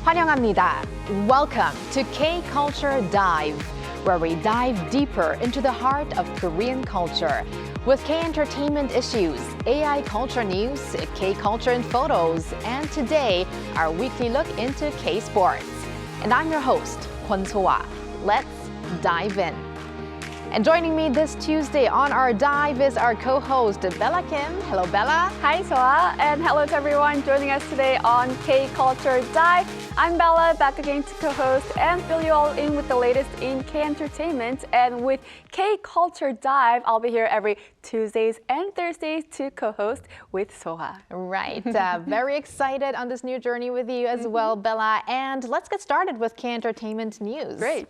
환영합니다. Welcome to K-Culture Dive, where we dive deeper into the heart of Korean culture with K-entertainment issues, AI culture news, K-culture in photos, and today, our weekly look into K-sports. And I'm your host, Kwon So-ah. Let's dive in. And joining me this Tuesday on our dive is our co-host, Bella Kim. Hello, Bella. Hi, Soa, and hello to everyone joining us today on K-Culture Dive. I'm Bella, back again to co-host and fill you all in with the latest in K-entertainment. And with K-Culture Dive, I'll be here every Tuesdays and Thursdays to co-host with Soa. Right. Very excited on this new journey with you as well, Bella. And let's get started with K-entertainment news. Great.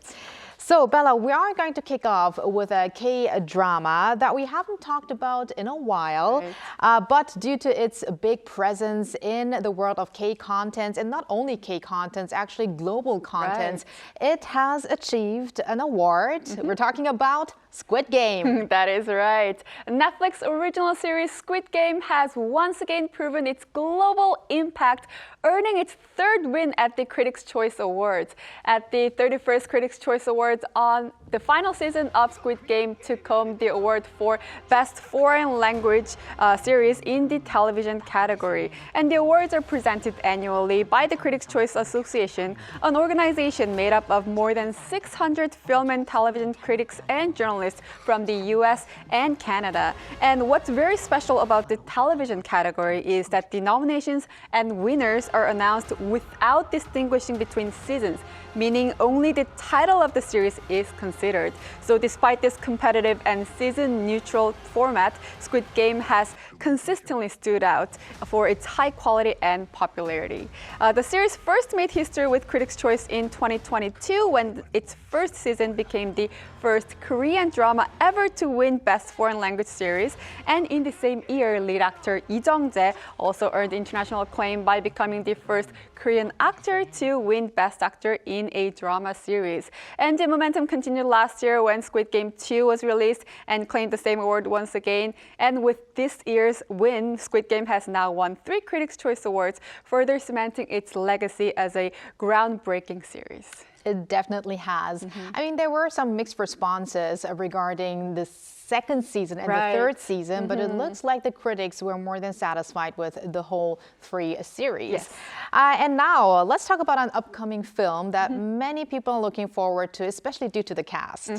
So, Bella, we are going to kick off with a K-drama that we haven't talked about in a while, Right. but due to its big presence in the world of K-contents, and not only K-contents, actually global contents, it has achieved an award. We're talking about Squid Game. That is right. Netflix original series Squid Game has once again proven its global impact, earning its third win at the Critics' Choice Awards. At the 31st Critics' Choice Awards, on the final season of Squid Game took home the award for Best Foreign Language Series in the television category. And the awards are presented annually by the Critics' Choice Association, an organization made up of more than 600 film and television critics and journalists from the US and Canada. And what's very special about the television category is that the nominations and winners are announced without distinguishing between seasons, meaning only the title of the series is considered. So despite this competitive and season-neutral format, Squid Game has consistently stood out for its high quality and popularity. The series first made history with Critics' Choice in 2022 when its first season became the first Korean drama ever to win Best Foreign Language Series. And in the same year, lead actor Lee Jung-jae also earned international acclaim by becoming the first Korean actor to win Best Actor in a drama series. And the momentum continued last year when Squid Game 2 was released and claimed the same award once again. And with this year's win, Squid Game has now won 3 Critics' Choice Awards, further cementing its legacy as a groundbreaking series. It definitely has. I mean, there were some mixed responses regarding the second season and Right. the third season, but it looks like the critics were more than satisfied with the whole 3 series. Yes. And now, let's talk about an upcoming film that many people are looking forward to, especially due to the cast.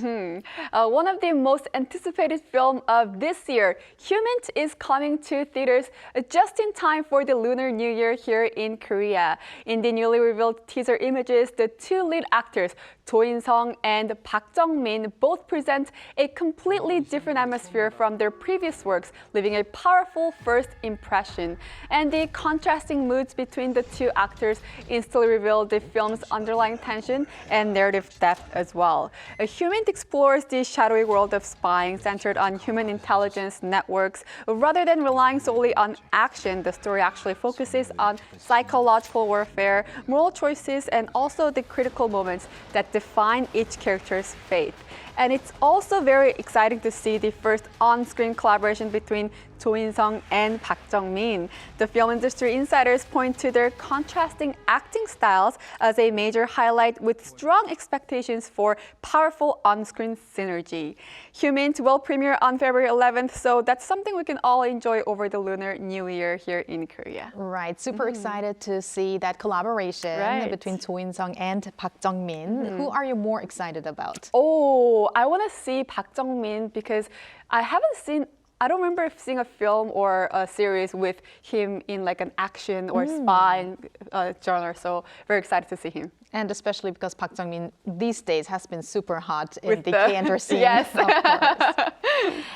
One of the most anticipated film of this year, Humint, is coming to theaters just in time for the Lunar New Year here in Korea. In the newly revealed teaser images, the 2 lead actors, Do In-sung and Park Jung-min, both present a completely different atmosphere from their previous works, leaving a powerful first impression. And the contrasting moods between the 2 actors instantly reveal the film's underlying tension and narrative depth as well. Humint explores the shadowy world of spying centered on human intelligence networks. Rather than relying solely on action, the story actually focuses on psychological warfare, moral choices, and also the critical moments that define each character's fate. And it's also very exciting to see the first on-screen collaboration between Do In-sung and Park Jung-min. The film industry insiders point to their contrasting acting styles as a major highlight, with strong expectations for powerful on-screen synergy. Humint will premiere on February 11th, so that's something we can all enjoy over the Lunar New Year here in Korea. Right, super excited to see that collaboration Right. between Do In-sung and Park Jung-min. Who are you more excited about? Oh, I want to see Park Jung-min because I don't remember seeing a film or a series with him in like an action or spy genre. So very excited to see him. And especially because Park Jung-min these days has been super hot in With the the- K-enter scene. Yes. Of course.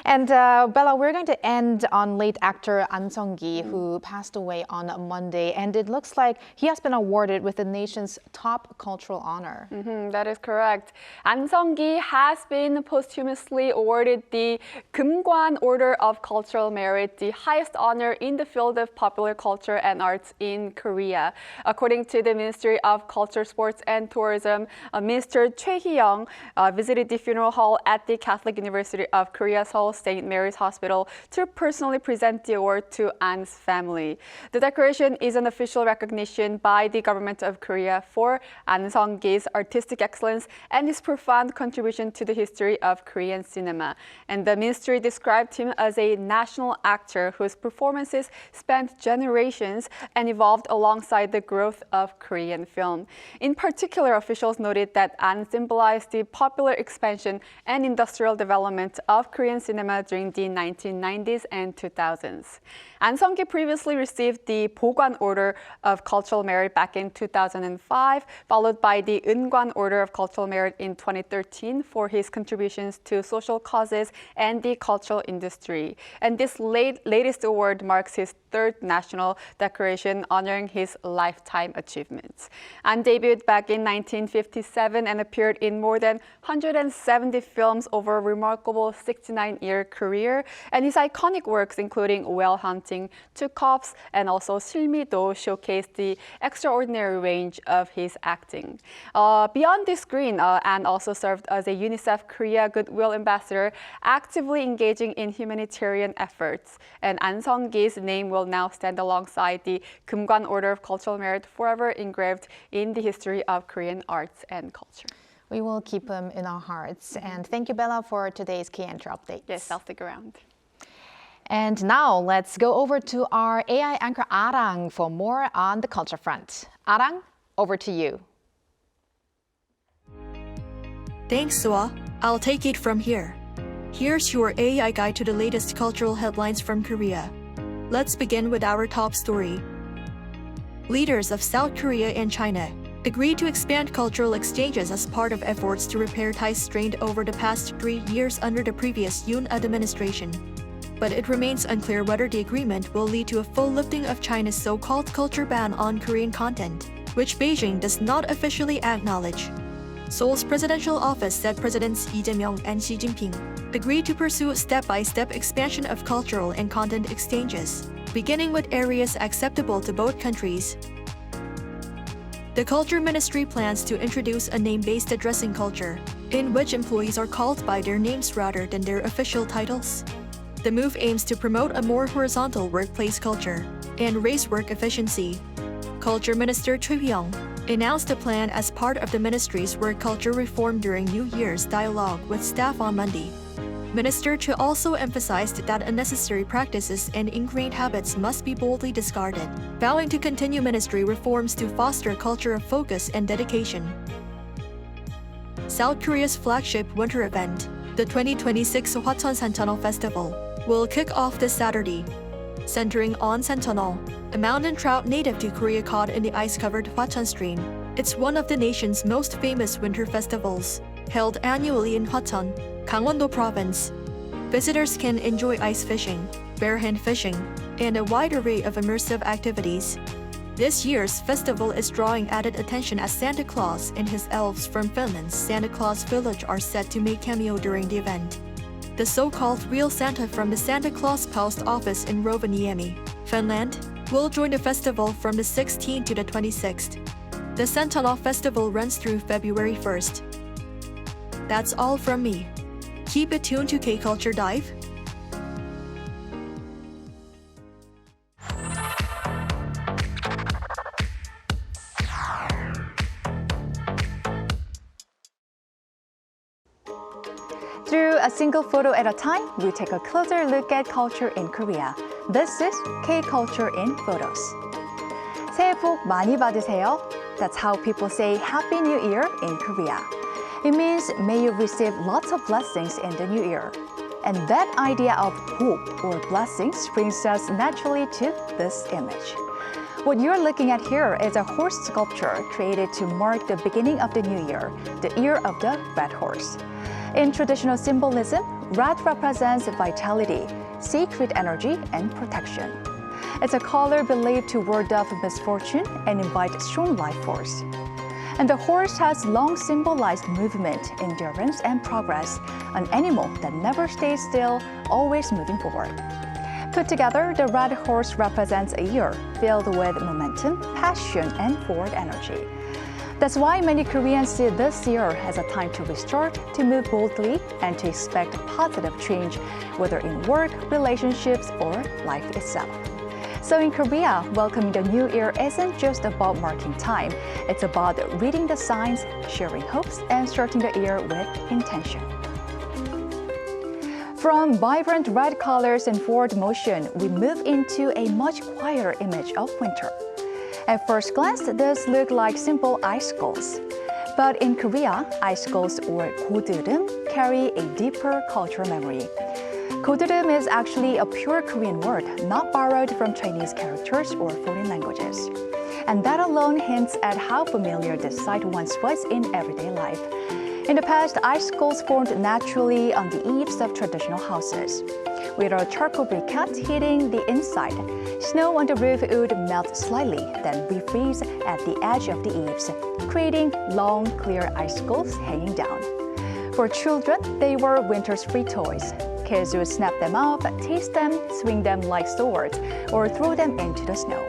And Bella, we're going to end on late actor Ahn Sung-ki, who passed away on Monday. And it looks like he has been awarded with the nation's top cultural honor. That is correct. Ahn Sung-ki has been posthumously awarded the Kumgwan Order of Cultural Merit, the highest honor in the field of popular culture and arts in Korea. According to the Ministry of Culture, Sport Sports and Tourism, Minister Choi Hee-young visited the funeral hall at the Catholic University of Korea Seoul St. Mary's Hospital to personally present the award to Ahns family. The decoration is an official recognition by the government of Korea for Ahn Sung-ki's artistic excellence and his profound contribution to the history of Korean cinema. And the ministry described him as a national actor whose performances spanned generations and evolved alongside the growth of Korean film. In particular, officials noted that Ahn symbolized the popular expansion and industrial development of Korean cinema during the 1990s and 2000s. Ahn Sung-ki previously received the Bogwan Order of Cultural Merit back in 2005, followed by the Eungwan Order of Cultural Merit in 2013 for his contributions to social causes and the cultural industry. And this latest award marks his third national decoration honoring his lifetime achievements. Ahn debuted back in 1957 and appeared in more than 170 films over a remarkable 69-year career. And his iconic works, including Whale Hunting, Two Cops, and also 실미도, showcased the extraordinary range of his acting. Beyond the screen, Ahn also served as a UNICEF Korea Goodwill Ambassador, actively engaging in humanitarian efforts. And Ahn Sung-ki's name will now stand alongside the Kumgwan Order of Cultural Merit, forever engraved in the history of Korean arts and culture. We will keep him in our hearts. And thank you, Bella, for today's K-Enter updates. Yes, I'll stick around. And now let's go over to our AI anchor Arang for more on the culture front. Arang, over to you. Thanks, Sua. I'll take it from here. Here's your AI guide to the latest cultural headlines from Korea. Let's begin with our top story. Leaders of South Korea and China agreed to expand cultural exchanges as part of efforts to repair ties strained over the past 3 years under the previous Yoon administration. But it remains unclear whether the agreement will lead to a full lifting of China's so-called culture ban on Korean content, which Beijing does not officially acknowledge. Seoul's presidential office said Presidents Lee Jae-myung and Xi Jinping agreed to pursue a step-by-step expansion of cultural and content exchanges, beginning with areas acceptable to both countries. The Culture Ministry plans to introduce a name-based addressing culture, in which employees are called by their names rather than their official titles. The move aims to promote a more horizontal workplace culture and raise work efficiency. Culture Minister Choi Hee-young announced the plan as part of the ministry's work culture reform during New Year's dialogue with staff on Monday. Minister Choi also emphasized that unnecessary practices and ingrained habits must be boldly discarded, vowing to continue ministry reforms to foster a culture of focus and dedication. South Korea's flagship winter event, the 2026 Hwacheonsan Tunnel Festival, will kick off this Saturday. Centering on San Tunnel, a mountain trout native to Korea caught in the ice-covered Hwacheon Stream. It's one of the nation's most famous winter festivals, held annually in Hwacheon, Gangwon-do Province. Visitors can enjoy ice fishing, bare-hand fishing, and a wide array of immersive activities. This year's festival is drawing added attention as Santa Claus and his elves from Finland's Santa Claus Village are set to make cameo during the event. The so-called real Santa from the Santa Claus Post Office in Rovaniemi, Finland, will join the festival from the 16th to the 26th. The San Tunnel Festival runs through February 1st. That's all from me. Keep it tuned to K-Culture Dive. Through a single photo at a time, we take a closer look at culture in Korea. This is K-Culture in Photos. 새해 복 많이 받으세요. That's how people say Happy New Year in Korea. It means may you receive lots of blessings in the new year. And that idea of hope or blessings brings us naturally to this image. What you're looking at here is a horse sculpture created to mark the beginning of the new year, the year of the red horse. In traditional symbolism, red represents vitality, sacred energy, and protection. It's a color believed to ward off misfortune and invite strong life force. And the horse has long symbolized movement, endurance, and progress, an animal that never stays still, always moving forward. Put together, the red horse represents a year filled with momentum, passion, and forward energy. That's why many Koreans see this year as a time to restart, to move boldly, and to expect positive change, whether in work, relationships, or life itself. So in Korea, welcoming the new year isn't just about marking time. It's about reading the signs, sharing hopes, and starting the year with intention. From vibrant red colors and forward motion, we move into a much quieter image of winter. At first glance, this look like simple icicles. But in Korea, icicles or 고드름 carry a deeper cultural memory. 고드름 is actually a pure Korean word, not borrowed from Chinese characters or foreign languages. And that alone hints at how familiar this sight once was in everyday life. In the past, icicles formed naturally on the eaves of traditional houses. With a charcoal briquette heating the inside, snow on the roof would melt slightly, then refreeze at the edge of the eaves, creating long, clear icicles hanging down. For children, they were winter's free toys. Kids would snap them up, taste them, swing them like swords, or throw them into the snow.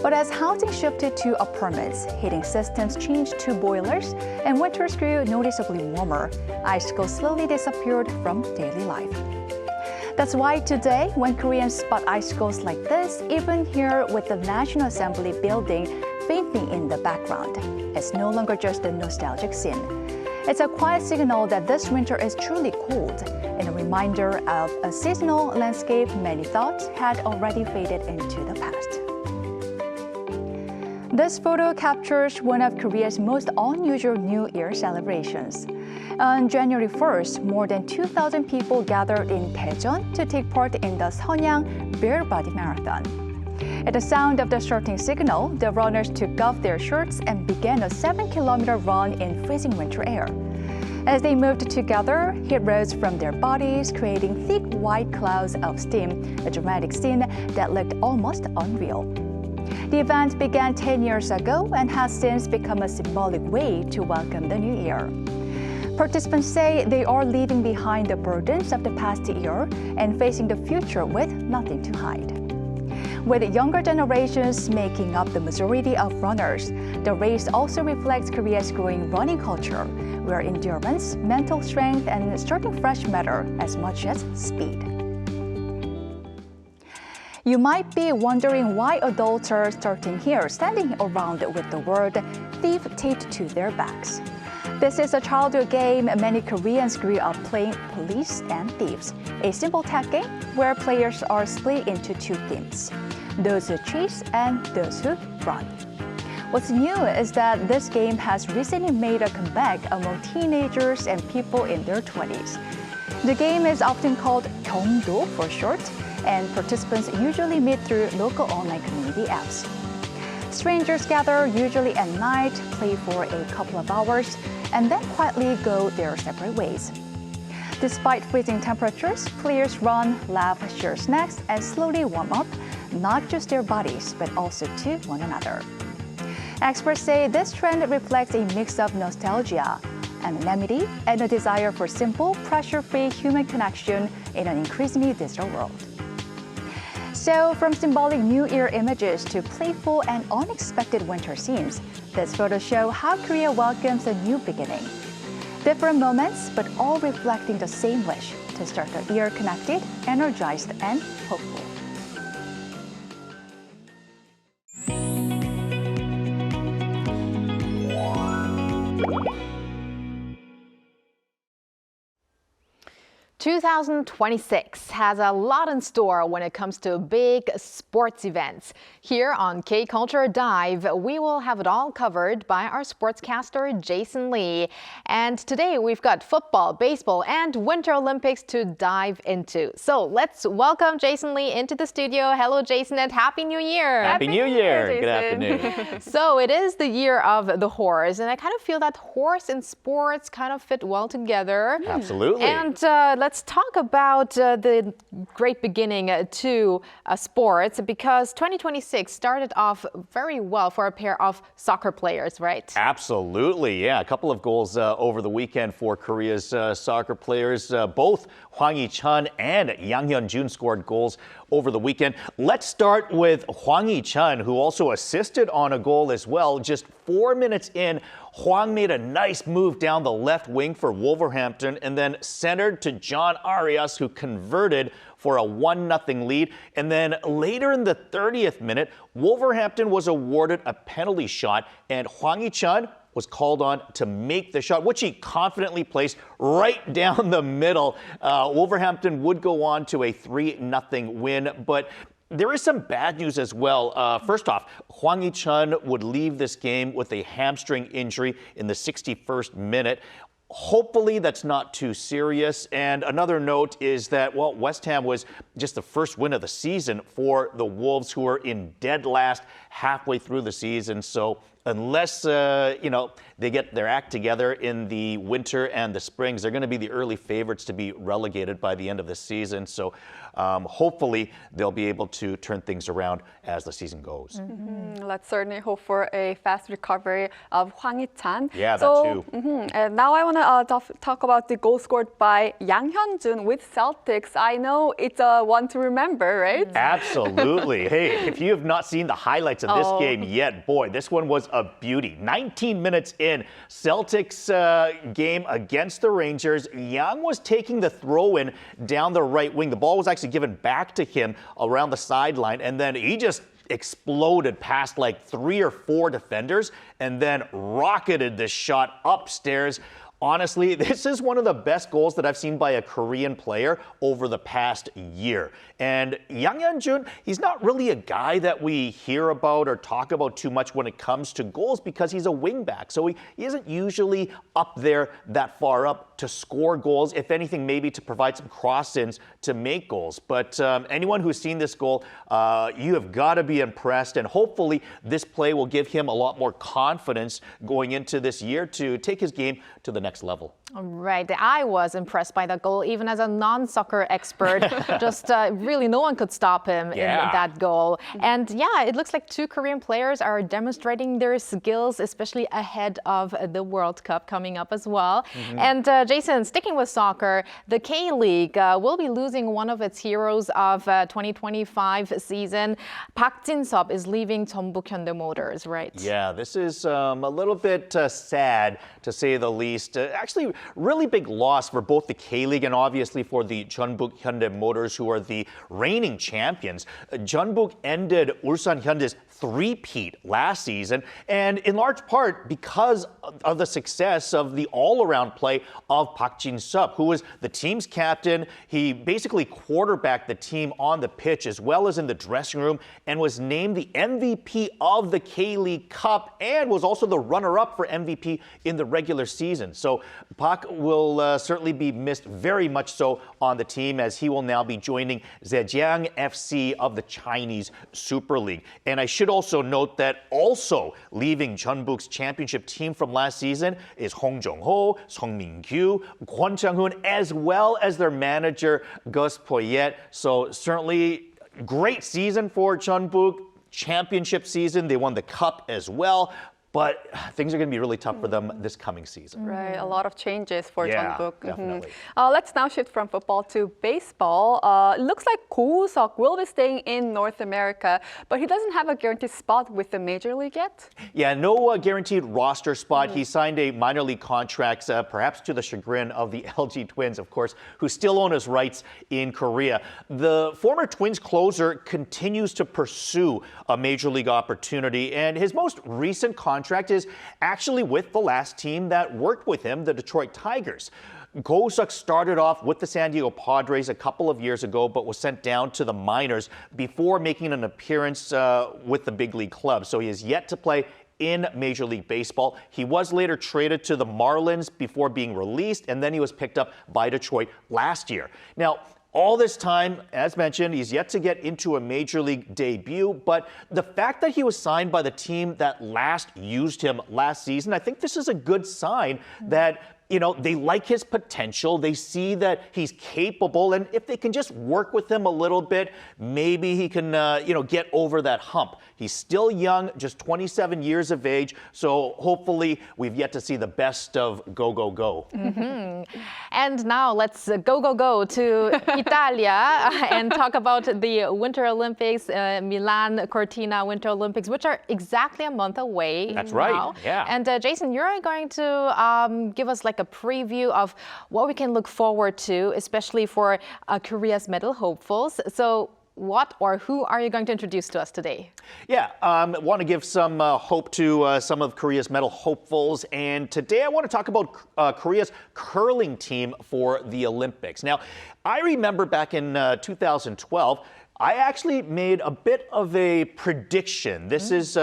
But as housing shifted to apartments, heating systems changed to boilers, and winters grew noticeably warmer, icicles slowly disappeared from daily life. That's why today, when Koreans spot icicles like this, even here with the National Assembly building faintly in the background, it's no longer just a nostalgic scene. It's a quiet signal that this winter is truly cold, and a reminder of a seasonal landscape many thought had already faded into the past. This photo captures one of Korea's most unusual New Year celebrations. On January 1st, more than 2,000 people gathered in Daejeon to take part in the Seonyang Bare Body Marathon. At the sound of the starting signal, the runners took off their shirts and began a 7-kilometer run in freezing winter air. As they moved together, heat rose from their bodies, creating thick white clouds of steam, a dramatic scene that looked almost unreal. The event began 10 years ago and has since become a symbolic way to welcome the new year. Participants say they are leaving behind the burdens of the past year and facing the future with nothing to hide. With younger generations making up the majority of runners, the race also reflects Korea's growing running culture, where endurance, mental strength, and starting fresh matter as much as speed. You might be wondering why adults are starting here, standing around with the word thief taped to their backs. This is a childhood game many Koreans grew up playing, Police and Thieves, a simple tag game where players are split into two teams, those who chase and those who run. What's new is that this game has recently made a comeback among teenagers and people in their 20s. The game is often called 경도 for short, and participants usually meet through local online community apps. Strangers gather usually at night, play for a couple of hours, and then quietly go their separate ways. Despite freezing temperatures, players run, laugh, share snacks, and slowly warm up, not just their bodies, but also to one another. Experts say this trend reflects a mix of nostalgia, anonymity, and a desire for simple, pressure-free human connection in an increasingly digital world. So, from symbolic New Year images to playful and unexpected winter scenes, this photos show how Korea welcomes a new beginning. Different moments, but all reflecting the same wish to start the year connected, energized, and hopeful. 2026 has a lot in store when it comes to big sports events. Here on K-Culture Dive, we will have it all covered by our sportscaster, Jason Lee. And today we've got football, baseball, and Winter Olympics to dive into. So let's welcome Jason Lee into the studio. Hello, Jason, and Happy New Year. Happy New Year. Good afternoon. So it is the year of the horse, and I kind of feel that horse and sports kind of fit well together. Absolutely. And let's let's talk about the great beginning to sports, because 2026 started off very well for a pair of soccer players, right? Absolutely, yeah. A couple of goals over the weekend for Korea's soccer players. Both Hwang Hee-chun and Yang Hyun-jun scored goals over the weekend. Let's start with Hwang Hee-chun, who also assisted on a goal as well. Just 4 minutes in, Hwang made a nice move down the left wing for Wolverhampton and then centered to John Arias, who converted for a 1-0 lead. And then later in the 30th minute, Wolverhampton was awarded a penalty shot, and Hwang Hee-chun was called on to make the shot, which he confidently placed right down the middle. Wolverhampton would go on to a 3-0 win, but there is some bad news as well. First off, Hwang Hee-chun would leave this game with a hamstring injury in the 61st minute. Hopefully that's not too serious. And another note is that, well, West Ham was just the first win of the season for the Wolves, who are in dead last halfway through the season. So unless, they get their act together in the winter and the springs, they're going to be the early favorites to be relegated by the end of the season. So hopefully they'll be able to turn things around as the season goes. Let's certainly hope for a fast recovery of Hwang Hee-chan. Yeah, that too. And now I want to talk about the goal scored by Yang Hyun-jun with Celtics. I know it's one to remember, right? Absolutely. Hey, if you have not seen the highlights of this game yet, boy, this one was a beauty. 19 minutes in, Celtics game against the Rangers. Yang was taking the throw-in down the right wing. The ball was actually given back to him around the sideline, and then he just exploded past like 3 or 4 defenders and then rocketed this shot upstairs. Honestly, this is one of the best goals that I've seen by a Korean player over the past year. And Yang Hyun-jun, he's not really a guy that we hear about or talk about too much when it comes to goals because he's a wingback. So he isn't usually up there that far up to score goals. If anything, maybe to provide some cross-ins to make goals. But anyone who's seen this goal, you have got to be impressed. And hopefully this play will give him a lot more confidence going into this year to take his game to the next level. Right. I was impressed by that goal, even as a non-soccer expert. Just really no one could stop him in that goal. And yeah, it looks like 2 Korean players are demonstrating their skills, especially ahead of the World Cup coming up as well. And Jason, sticking with soccer, the K-League will be losing one of its heroes of 2025 season. Park Jin-sup is leaving Jeonbuk Hyundai Motors, right? Yeah, this is a little bit sad, to say the least. Actually, really big loss for both the K-League and obviously for the Jeonbuk Hyundai Motors, who are the reigning champions. Jeonbuk ended Ulsan Hyundai's three-peat last season, and in large part because of the success of the all-around play of Park Jin-sup, who was the team's captain. He basically quarterbacked the team on the pitch as well as in the dressing room and was named the MVP of the K-League Cup and was also the runner-up for MVP in the regular season. So Park will certainly be missed very much so on the team, as he will now be joining Zhejiang FC of the Chinese Super League. And I should also note that also leaving Jeonbuk's championship team from last season is Hong Jong-ho, Song Min-kyu, Kwon Chang-hoon, as well as their manager Gus Poyet. So certainly great season for Jeonbuk, championship season. They won the cup as well. But things are going to be really tough for them this coming season. Right, a lot of changes for Jeonbuk. Definitely. Let's now shift from football to baseball. It looks like Woo-suk will be staying in North America, but he doesn't have a guaranteed spot with the Major League yet. Yeah, no guaranteed roster spot. He signed a minor league contract, perhaps to the chagrin of the LG Twins, of course, who still own his rights in Korea. The former Twins closer continues to pursue a Major League opportunity, and his most recent contract is actually with the last team that worked with him, the Detroit Tigers. Woo-suk started off with the San Diego Padres a couple of years ago, but was sent down to the minors before making an appearance with the big league club. So he is yet to play in Major League Baseball. He was later traded to the Marlins before being released, and then he was picked up by Detroit last year. Now, all this time, as mentioned, he's yet to get into a Major League debut, but the fact that he was signed by the team that last used him last season, I think this is a good sign that they like his potential. They see that he's capable. And if they can just work with him a little bit, maybe he can, get over that hump. He's still young, just 27 years of age. So hopefully we've yet to see the best of go, go, go. And now let's go to Italia and talk about the Winter Olympics, Milan Cortina Winter Olympics, which are exactly a month away. That's right. Now. Yeah. And Jason, you're going to give us like a preview of what we can look forward to, especially for Korea's medal hopefuls. So what or who are you going to introduce to us today? Yeah, I want to give some hope to some of Korea's medal hopefuls. And today I want to talk about Korea's curling team for the Olympics. Now, I remember back in 2012, I actually made a bit of a prediction. This is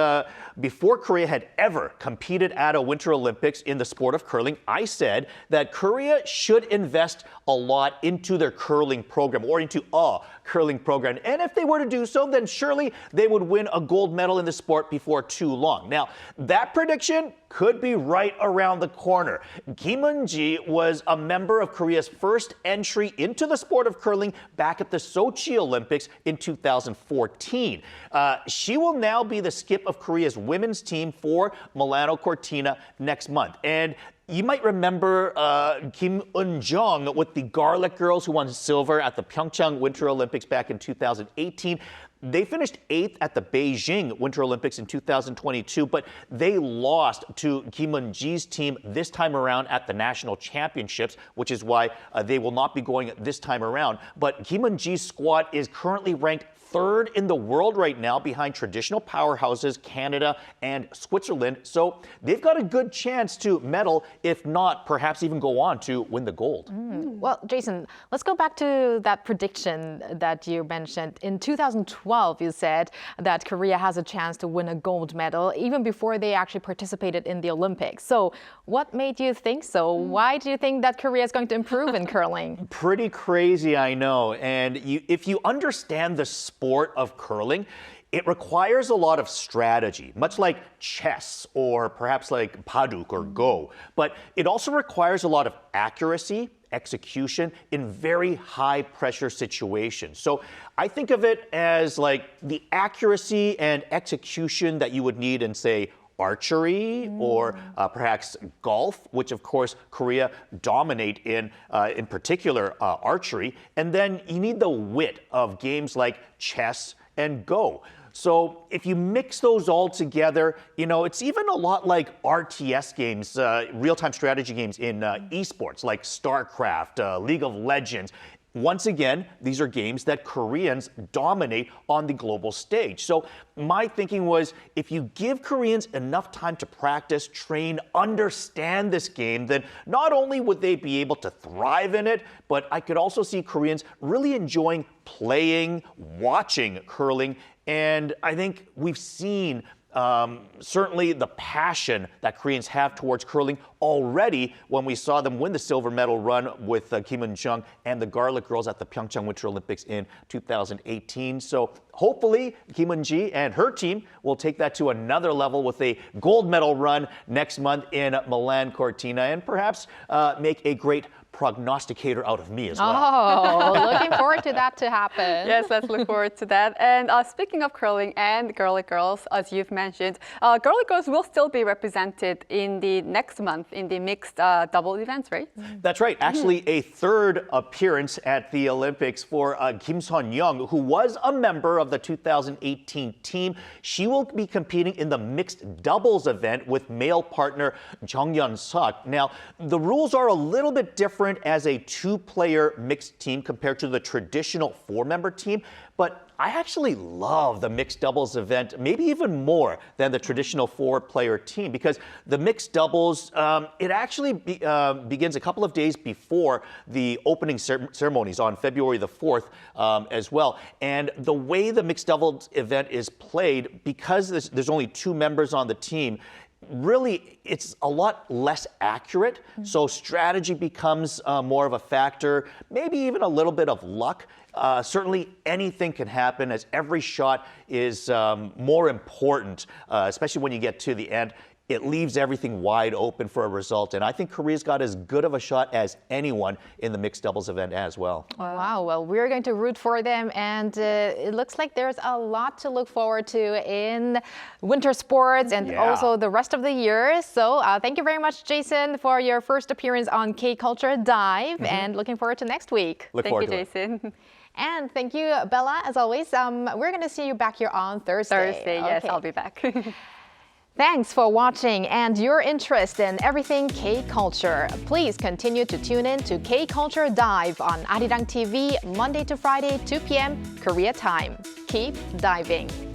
before Korea had ever competed at a Winter Olympics in the sport of curling. I said that Korea should invest a lot into their curling program or into a curling program. And if they were to do so, then surely they would win a gold medal in the sport before too long. Now, that prediction could be right around the corner. Kim Eun-ji was a member of Korea's first entry into the sport of curling back at the Sochi Olympics in 2014. She will now be the skip of Korea's women's team for Milano Cortina next month. And you might remember Kim Eun-jung with the Garlic Girls who won silver at the Pyeongchang Winter Olympics back in 2018. They finished 8th at the Beijing Winter Olympics in 2022, but they lost to Kim Eun-ji's team this time around at the national championships, which is why they will not be going this time around. But Kim Eun-ji's squad is currently ranked 3rd in the world right now behind traditional powerhouses Canada and Switzerland. So they've got a good chance to medal, if not perhaps even go on to win the gold. Well, Jason, let's go back to that prediction that you mentioned. In 2012, you said that Korea has a chance to win a gold medal even before they actually participated in the Olympics. So what made you think so? Why do you think that Korea is going to improve in curling? Pretty crazy, I know. And if you understand the sport of curling, it requires a lot of strategy, much like chess or perhaps like Paduk or Go. But it also requires a lot of accuracy, execution in very high pressure situations. So I think of it as like the accuracy and execution that you would need in, say, archery or perhaps golf, which of course Korea dominate in particular archery. And then you need the wit of games like chess and Go. So if you mix those all together, it's even a lot like RTS games, real-time strategy games in esports like StarCraft, League of Legends. Once again, these are games that Koreans dominate on the global stage. So my thinking was, if you give Koreans enough time to practice, train, understand this game, then not only would they be able to thrive in it, but I could also see Koreans really enjoying playing, watching curling. And I think we've seen certainly the passion that Koreans have towards curling already when we saw them win the silver medal run with Kim Eun-jung and the Garlic Girls at the Pyeongchang Winter Olympics in 2018. So hopefully Kim Eun-ji and her team will take that to another level with a gold medal run next month in Milan Cortina and perhaps make a great prognosticator out of me as well. Oh, looking forward to that to happen. Yes, let's look forward to that. And speaking of curling and Garlic Girls, as you've mentioned, Garlic Girls will still be represented in the next month in the mixed double events, right? That's right. Actually, a 3rd appearance at the Olympics for Kim Sun-young, who was a member of the 2018 team. She will be competing in the mixed doubles event with male partner Jung Yeon-suk. Now, the rules are a little bit different as a 2-player mixed team compared to the traditional 4-member team, but I actually love the mixed doubles event, maybe even more than the traditional 4-player team, because the mixed doubles, it actually begins a couple of days before the opening ceremonies on February the 4th as well. And the way the mixed doubles event is played, because there's only 2 members on the team, really, it's a lot less accurate. So strategy becomes more of a factor, maybe even a little bit of luck. Certainly anything can happen as every shot is more important, especially when you get to the end. it leaves everything wide open for a result. And I think Korea's got as good of a shot as anyone in the mixed doubles event as well. Wow, well, we're going to root for them, and it looks like there's a lot to look forward to in winter sports and also the rest of the year. So thank you very much, Jason, for your first appearance on K-Culture Dive, and looking forward to next week. Look forward to it. Thank you, Jason. And thank you, Bella, as always. We're going to see you back here on Thursday. Thursday, yes, I'll be back. Thanks for watching and your interest in everything K-Culture. Please continue to tune in to K-Culture Dive on Arirang TV Monday to Friday, 2 p.m. Korea time. Keep diving.